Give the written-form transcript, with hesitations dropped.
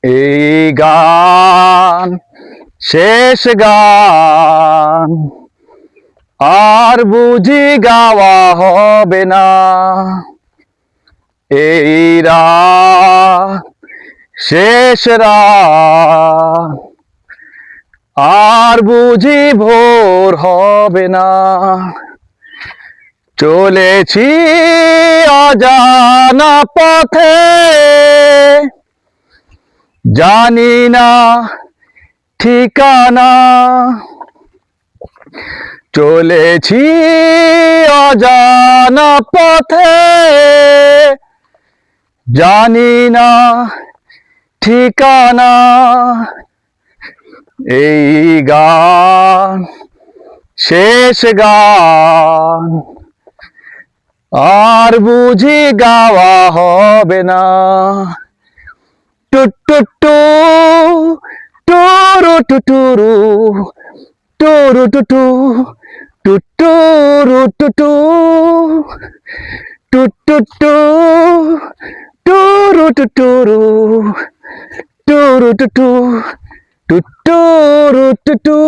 এই গান শেষ গান আর বুঝি গাওয়া হবে না। এই রাত শেষ রাত আর বুঝি ভোর হবে না। চলেছি অজানা পথে, জানি না ঠিকানা। চলেছি অজানা পথে, জানি না ঠিকানা। এই গান শেষ গান আর বুঝি গাওয়া হবে না। টুটুটু টুরু টুটুরু টুরু টুটু টুটুরু টুটু টুটুটু টুরু টুটুরু টুরু টুটু টুটুরু টুটু।